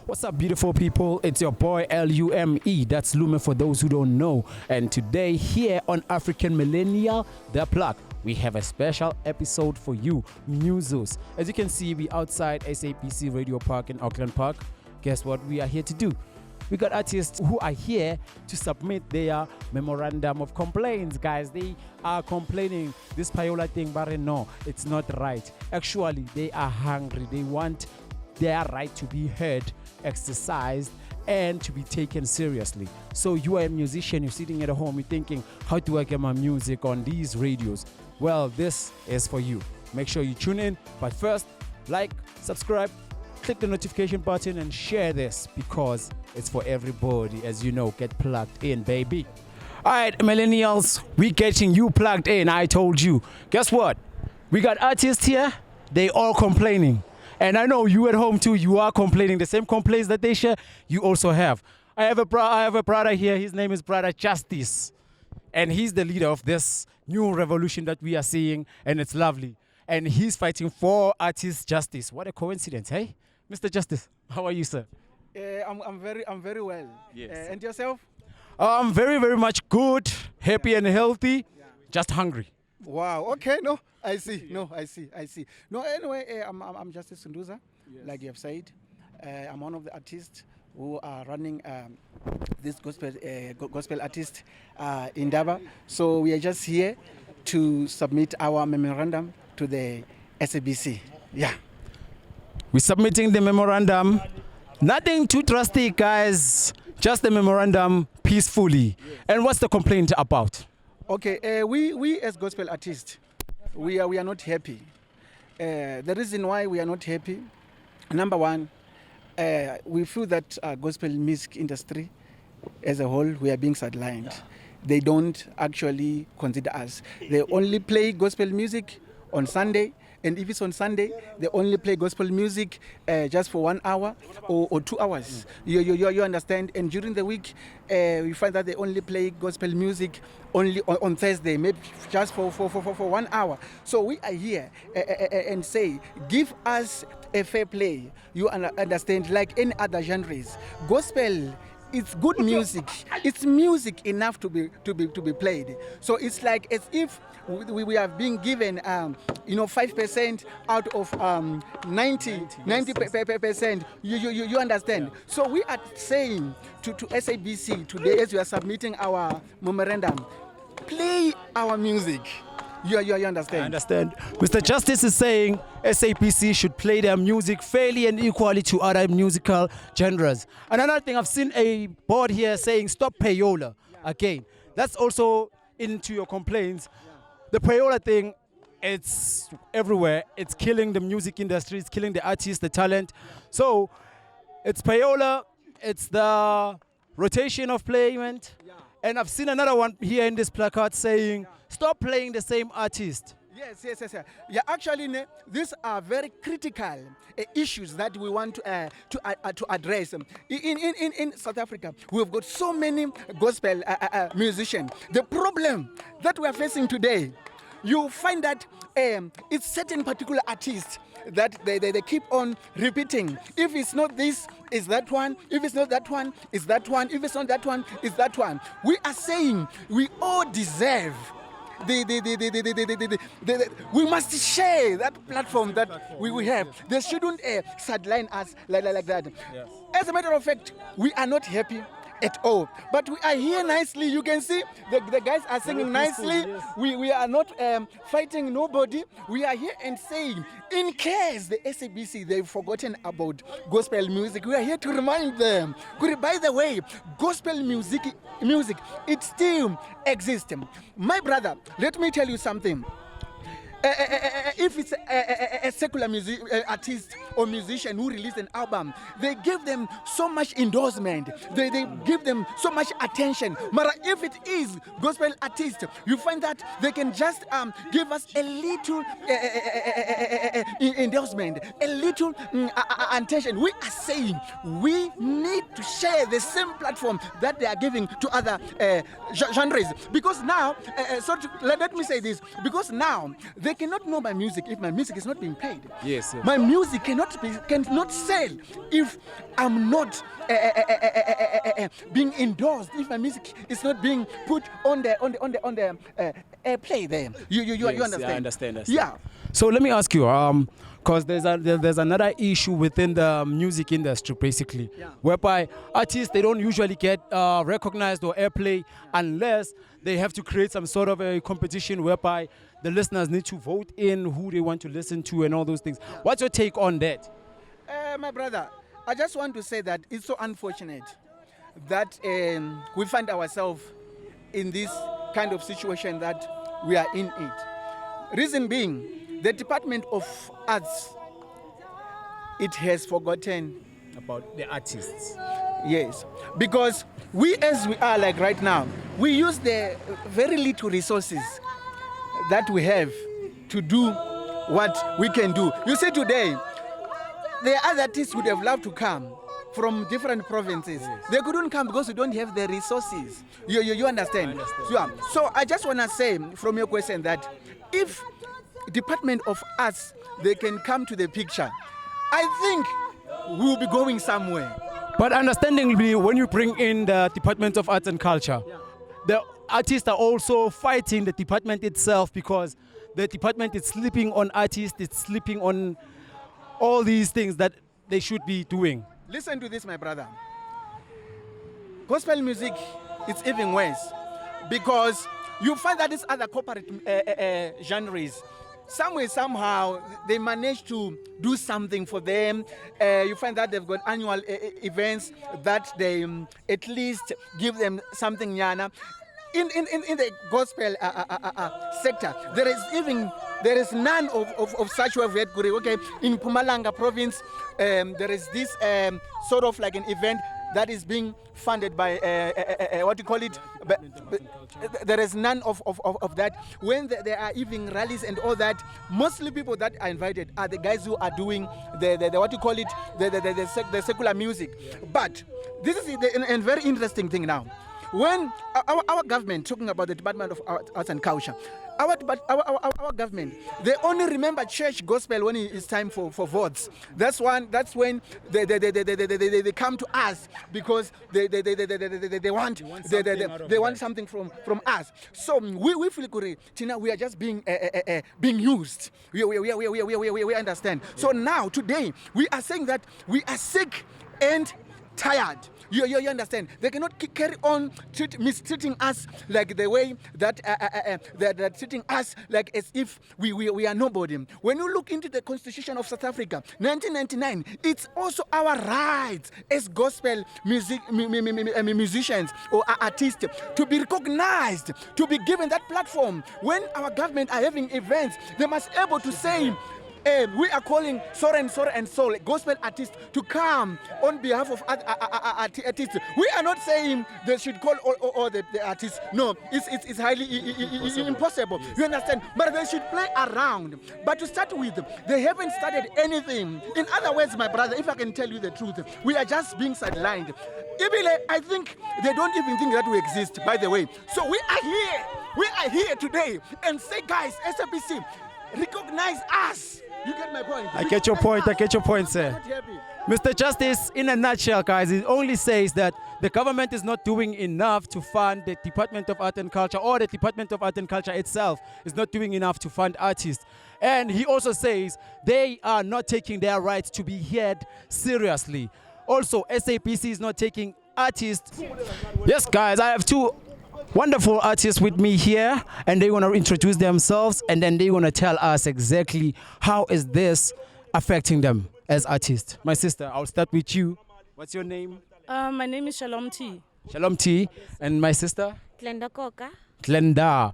What's up, beautiful people? It's your boy Lume. That's Lume for those who don't know. And today, here on African Millennial, The Plug, we have a special episode for you, Musos. As you can see, we outside SABC Radio Park in Auckland Park. Guess what we are here to do? We got artists who are here to submit their memorandum of complaints, guys. They are complaining this Payola thing, but no, it's not right. Actually, they are hungry. They want their right to be heard, exercised, and to be taken seriously. So you are a musician, you're sitting at home, you're thinking, how do I get my music on these radios? Well, this is for you. Make sure you tune in, but first, like, subscribe, click the notification button and share this because it's for everybody. As you know, get plugged in, baby. All right, millennials, we getting you plugged in. I told you. Guess what? We got artists here. They all complaining. And I know you at home too, you are complaining. The same complaints that they share, you also have. I have a brother here. His name is Brother Justice. And he's the leader of this new revolution that we are seeing. And it's lovely. And he's fighting for artist justice. What a coincidence, hey? Mr. Justice, how are you, sir? I'm very well. Yes. And yourself? I'm very, very much good, happy and healthy, just hungry. Wow. Okay. No, I see. No, I see. No, anyway, I'm Justice Sunduza, like you have said. I'm one of the artists who are running this gospel artist in Daba. So we are just here to submit our memorandum to the SABC. Yeah. We're submitting the memorandum. Nothing too drastic, guys. Just the memorandum peacefully. Yes. And what's the complaint about? Okay, we as gospel artists, we are not happy. The reason why we are not happy, number one, we feel that gospel music industry as a whole, we are being sidelined. Yeah. They don't actually consider us. They only play gospel music on Sunday. And if it's on Sunday, they only play gospel music just for 1 hour or 2 hours. You understand? And during the week, we find that they only play gospel music only on Thursday, maybe just for 1 hour. So we are here and say, give us a fair play. You understand? Like any other genres, gospel. It's good music. It's music enough to be played. So it's like as if we have been given 5% out of 90%. You understand? Yeah. So we are saying to SABC today, as we are submitting our memorandum, play our music. You understand? I understand. Mr. Justice is saying SABC should play their music fairly and equally to other musical genres. And another thing, I've seen a board here saying stop Payola again. That's also into your complaints. The Payola thing, it's everywhere. It's killing the music industry. It's killing the artists, the talent. So it's Payola. It's the rotation of payment. And I've seen another one here in this placard saying, stop playing the same artist. Yes. Yeah, actually, these are very critical issues that we want to address. In South Africa, we've got so many gospel musicians. The problem that we are facing today, you find that it's certain particular artists that they keep on repeating. If it's not this, it's that one. If it's not that one, it's that one. If it's not that one, it's that one. We are saying we all deserve we must share that platform that we have. They shouldn't sideline us like that. Yes. As a matter of fact, we are not happy at all. But we are here nicely. You can see the guys are singing nicely. Yes. We are not fighting nobody. We are here and saying, in case the SABC, they've forgotten about gospel music, we are here to remind them. By the way, gospel music, it still exists. My brother, let me tell you something. If it's a secular artist or musician who released an album, they give them so much endorsement. They give them so much attention. But if it is gospel artist, you find that they can just give us a little endorsement, a little attention. We are saying we need to share the same platform that they are giving to other genres. Because now, let me say this, because now they cannot know my music if my music is not being played. Yes. My music cannot sell if I'm not being endorsed. If my music is not being put on the Airplay there. You understand? Yeah, I understand. Yeah. So let me ask you, because there's another issue within the music industry, basically, Yeah. whereby artists, they don't usually get recognized or airplay unless they have to create some sort of a competition whereby the listeners need to vote in who they want to listen to and all those things. What's your take on that? My brother, I just want to say that it's so unfortunate that we find ourselves in this kind of situation that we are in it. Reason being, the Department of Arts, it has forgotten About the artists. Yes, because we as we are like right now, we use the very little resources that we have to do what we can do. You see today, the other artists would have loved to come from different provinces. They couldn't come because we don't have the resources. You understand? I understand. Yeah. So I just want to say from your question that if Department of Arts, they can come to the picture, I think we'll be going somewhere. But understandingly, when you bring in the Department of Arts and Culture, the artists are also fighting the department itself because the department is sleeping on artists, it's sleeping on all these things that they should be doing. Listen to this, my brother. Gospel music, it's even worse because you find that these other corporate genres, somewhere, somehow, they manage to do something for them. You find that they've got annual events that they at least give them something, Yana. In the gospel sector, there is none of such we've had. Okay, in Mpumalanga province, there is this sort of like an event that is being funded by what do you call it? There is none of that. When there are even rallies and all that, mostly people that are invited are the guys who are doing the what do you call it? The secular music. But this is a very interesting thing now. When our government, talking about the Department of Arts and Culture, our government, they only remember church gospel when it's time for votes. That's when they come to us because they want something from us. So we feel good. Tina, we are just being used. We understand. So now today we are saying that we are sick and tired. You understand? They cannot carry on mistreating us like the way that they're treating us like as if we are nobody. When you look into the Constitution of South Africa, 1999, it's also our rights as gospel musicians or artists to be recognized, to be given that platform. When our government are having events, they must be able to say, we are calling so and so gospel artists to come on behalf of artists. We are not saying they should call all the artists. No, it's highly impossible. You understand? But they should play around. But to start with, they haven't started anything. In other words, my brother, if I can tell you the truth, we are just being sidelined. I think they don't even think that we exist, by the way. So we are here today and say, guys, SABC, recognize us. You get my point? I get your point, sir. Mr. Justice, in a nutshell, guys, it only says that the government is not doing enough to fund the Department of Art and Culture, or the Department of Art and Culture itself is not doing enough to fund artists. And he also says they are not taking their rights to be heard seriously. Also, SABC is not taking artists. Yes, guys, I have two wonderful artists with me here, and they're going to introduce themselves, and then they're going to tell us exactly how is this affecting them as artists. My sister, I'll start with you. What's your name? My name is Shalom T. Shalom T. And my sister? Glenda Koka. Glenda.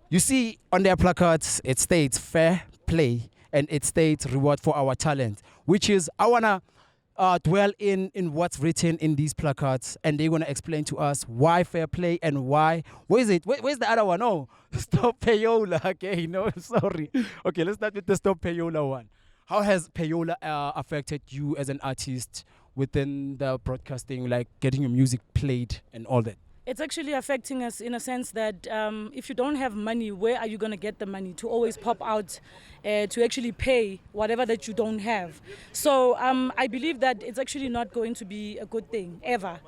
You see, on their placards, it states fair play, and it states reward for our talent, which is, I want to dwell in what's written in these placards, and they're going to explain to us why fair play and why. Where's the other one? Oh, stop Payola. Okay, no, sorry. Okay, let's start with the stop Payola one. How has Payola affected you as an artist within the broadcasting, like getting your music played and all that? It's actually affecting us in a sense that if you don't have money, where are you going to get the money to always pop out to actually pay whatever that you don't have? So I believe that it's actually not going to be a good thing ever.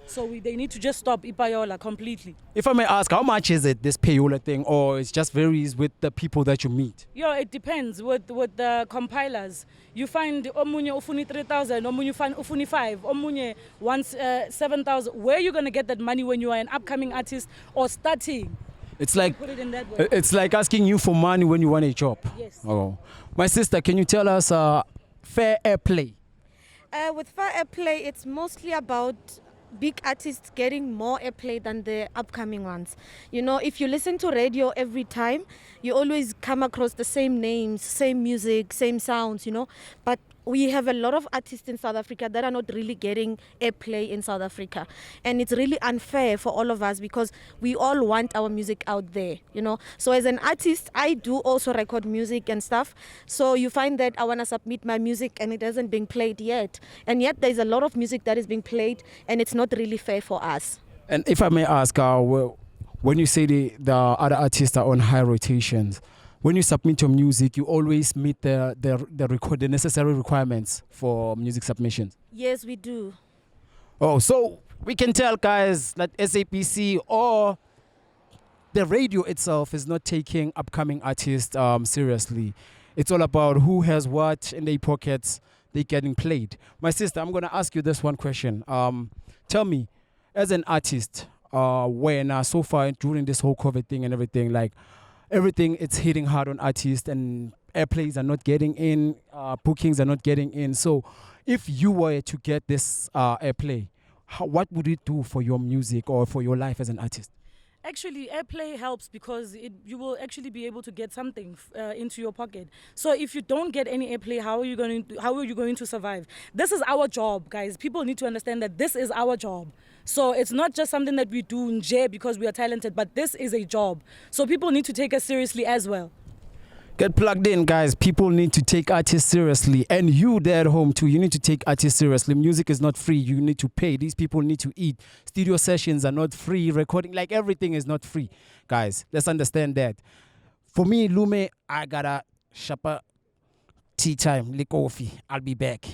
So they need to just stop Payola completely. If I may ask, how much is it, this Payola thing, or it just varies with the people that you meet? Yeah, it depends with the compilers. You find omunye ufuni 3,000, omunye ufuni 5, omunye wants 7,000. Where are you going to get that money when you are an upcoming artist or starting? It's like Put it in that way. it's like asking you for money when you want a job. Yes. Oh, my sister, can you tell us fair airplay? With Fair Airplay, it's mostly about big artists getting more airplay than the upcoming ones. You know, if you listen to radio every time, you always come across the same names, same music, same sounds, you know. But we have a lot of artists in South Africa that are not really getting airplay in South Africa. And it's really unfair for all of us because we all want our music out there, you know. So as an artist, I do also record music and stuff. So you find that I want to submit my music and it hasn't been played yet. And yet there's a lot of music that is being played and it's not really fair for us. And if I may ask, when you say the other artists are on high rotations, when you submit your music, you always meet the necessary requirements for music submissions? Yes, we do. Oh, so we can tell, guys, that SABC or the radio itself is not taking upcoming artists seriously. It's all about who has what in their pockets, they're getting played. My sister, I'm going to ask you this one question. Tell me, as an artist, when so far during this whole COVID thing and everything, like everything, it's hitting hard on artists and airplays are not getting in, bookings are not getting in. So if you were to get this airplay, what would it do for your music or for your life as an artist? Actually, airplay helps because you will actually be able to get something into your pocket. So if you don't get any airplay, how are you going to survive? This is our job, guys. People need to understand that this is our job. So it's not just something that we do nje because we are talented, but this is a job. So people need to take us seriously as well. Get plugged in, guys. People need to take artists seriously. And you there at home too, you need to take artists seriously. Music is not free. You need to pay. These people need to eat. Studio sessions are not free. Recording, like everything is not free. Guys, let's understand that. For me, Lume, I gotta shop tea time, lick coffee. I'll be back.